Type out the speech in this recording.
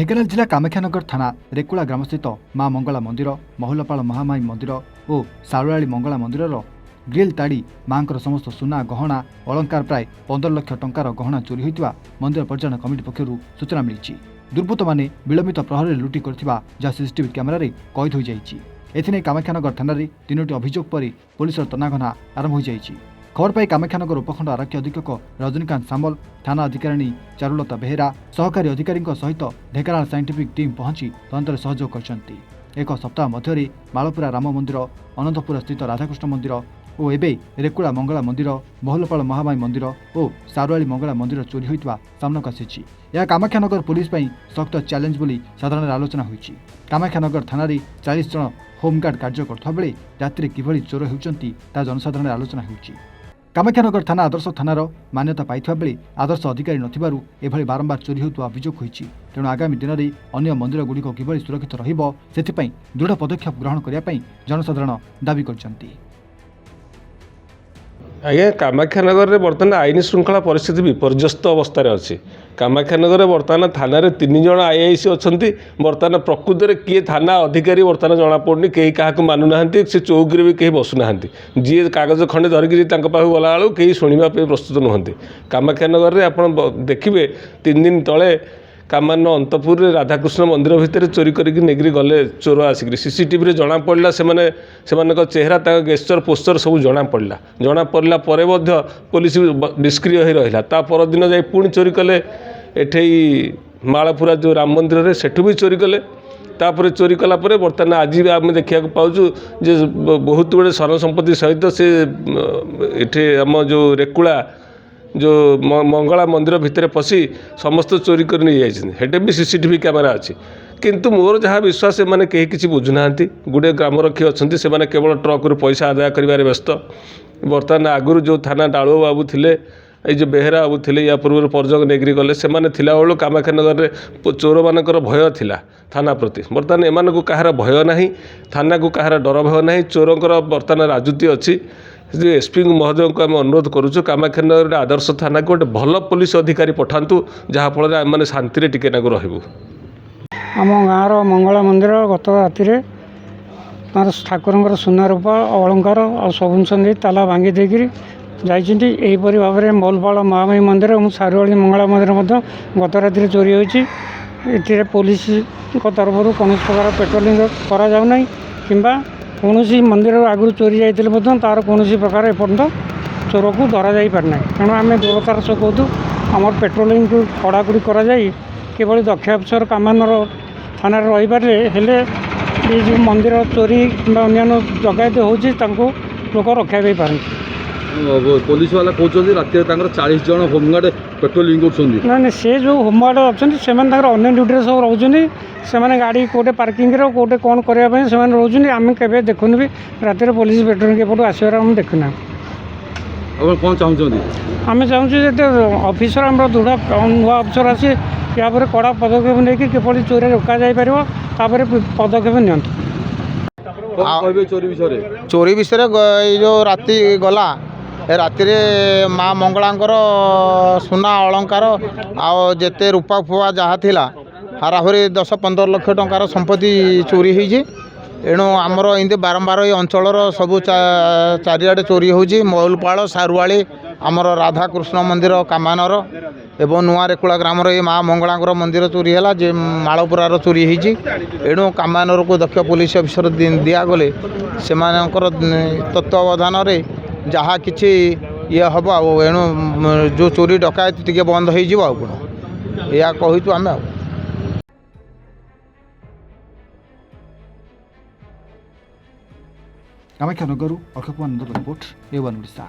ढेंकानाल जिला कामाख्यानगर थाना रेकुला ग्रामस्थित माँ मंगला मंदिर महुलपाल महामाई मंदिर और सारुआली मंगला मंदिर ग्रिल ताड़ी माँ समस्त सुना गहना अलंकार प्राय 15 लाख टंकार गहना चोरी होता मंदिर परिचालन कमिटी पक्षर सूचना मिली। दुर्बृत्त मैंने विलंबित प्रहरी लुटी करथिबा जहाँ सीसीटीवी कैमेरारे कैद हो जाइछि। एथिने कामाख्यानगर थाना 3टी अभियोग पर पुलिस तनाघना आरंभ हो जाइछि। खबर पाई कामाख्यानगर उपखंड आरक्षी अधीक्षक रजनीकांत सामल, थाना अधिकारी चारुलता बेहेरा सहकारी अधिकारी सहित ढेंकानाल साइंटिफिक टीम पहुंची तदंतर सहयोग करछन्ति। एक सप्ताह मध्य मालपुरा राम मंदिर, अनंतपुर स्थित राधाकृष्ण मंदिर और एबे रेकुला मंगला मंदिर, बहुलपाल महामाई मंदिर और सारुआली मंगला मंदिर चोरी होइतबा सामनाक आसिछि। यह कामाख्यानगर पुलिस पई सख्त चैलेंज बोली साधारण आलोचना होइछि। कामाख्यानगर थाना 40 जन होमगार्ड कार्य करता बेले रात्रि किभली चोर होउछन्ति ता जनसाधारण आलोचना होइछि। कामाख्यानगर थाना आदर्श थानार मान्यता पाइथिबा बेले आदर्श अधिकारी नथिबारु एभली बारंबार चोरी होउतबा अभियोग होइछि। तेणु आगामी दिन में अन्य मंदिर गुड़िक किभली सुरक्षित रहिबो सेथिपई दृढ़ पदक्षेप ग्रहण करिया पई जनसाधारण दाबी करछन्ति। आज्ञा कामाख्यानगर में बर्तमान आईन श्रृंखला परिस्थिति विपर्यस्त अवस्था अच्छी। कामाख्यानगर बर्तमान थाना 3 जन आईआईसी अच्छा। बर्तमान प्रकृत में किए थाना अधिकारी बर्तमान जना पड़नी कहीं क्या मानुना से चौकी भी कहीं बसुना जी कागज खंडे धरिकी पाख गला बेलू कहीं शुणापी प्रस्तुत नुहति। कामाख्यानगर में आप देखिए 3 दिन तले कामान अंतपुर राधाकृष्ण मंदिर भितर चोरी करके नेगिरी गले चोर आसिक सीसीटीवी रे जना पड़ा से चेहरा गेस्चर पोस्टर सब जना पड़ा पुलिस निष्क्रिय हो रहा। ता परदिन जाई पुणी चोरी कले एठे मालपुरा जो राम मंदिर रे सेठू भी चोरी कले। तापर चोरी कला बर्तमान आज भी आम देखा पाचु जे बहुत गुड़े सन संपत्ति सहित से एठे आम जो रेकुला जो मंगला मंदिर भितर पशि समस्त चोरी कर नहीं जाते भी सीसीटीवी कैमेरा अच्छी। किंतु मोर जहाँ विश्वास से मैंने कहीं किसी बुझुना गुड़े ग्रामरक्षी अच्छा से मैंने केवल ट्रक रू पैसा आदाय कर व्यस्त। बर्तमान आगुरी जो थाना डालुआ बाबू थे ये जो बेहेरा बाबू थे या पूर्व पर्यटक नेगिरी गले से बेलू कामाख्यानगर में चोर मानकर भय थिला थाना प्रति। बर्तमान एम कहार भय ना, थाना को कहार डर भय ना, चोरंकर बर्तमान राजनीति अच्छी। एसपी महोदय को आम अनुरोध करुचु कामाख्यानगर आदर्श थाना को गोटे भल पुलिस अधिकारी पठातु जहाँफल आम शांति टिके रहबू। आम गाँवर मंगला मंदिर गत राति तार ठाकुर सुना रूपा अलंकार और सब जिन ताला भांगी देकर जाइछन्ति। एहीपरि भाव में महुलपाल महामाई मंदिर और सारुआली मंगला मंदिर गत राति चोरी होती। पुलिस तरफ कौन प्रकार पेट्रोलिंग करा जाउना किंबा कौन मंदिर आगु चोरी जाते तार कौन प्रकार एपर्तन चोर को धरा जा पारना। तेणु आम दृढ़तार सह कहूँ आम पेट्रोलिंग को कड़ाकड़ी कर दक्ष अफसर कामानर थाना रही पारे हेले ये जो मंदिर चोरी कि अन्य जगायत हो लोक रक्षा पारती। पुलिस वाला कहते रात 40 जन होमगार्ड पेट्रोलिंग कर ना से जो होमगार्ड अच्छा से अन्य ड्यूटी सब रोचे से गाड़ी कौटे पार्किंग कौटे कौन करने से रोचे। आम के देखुन भी रात पुलिस पेट्रोलिंग एपट आसबार आम देखुना। कौन चाहते आम चाहूँ जो अफिसर आम दृढ़ नुआ अफिसर आसी या कड़ा पदक्षेप नहीं किपरि चोरी रोक जापर पदक्षेप नि चोरी विषय जो राति गला राति माँ मंगलांकर सुना अलंकार आते रूपा फुआ जहाँ थिला हाराहुरी 10-15 लाख टंकार संपत्ति चोरी होइछि। एणु आमर इनते बारंबार ये अंचल सबू चारिआडे चोरी होउछि। महुलपाल सारुआली आमर राधाकृष्ण मंदिर कामानर एवं नुआ रेकुला ग्रामर ये माँ मंगलांकर मंदिर चोरी है जे मालपुरार चोरी होइछि। एणु कामानर को दक्ष पुलिस अफिसर दिगले से तत्वावधान जहाँ किसी ये हम एणु जो चोरी डकायत टी बंद हो या कहूँ आम। Kamakhyanagar Akshay Kumar report A1 Odisha.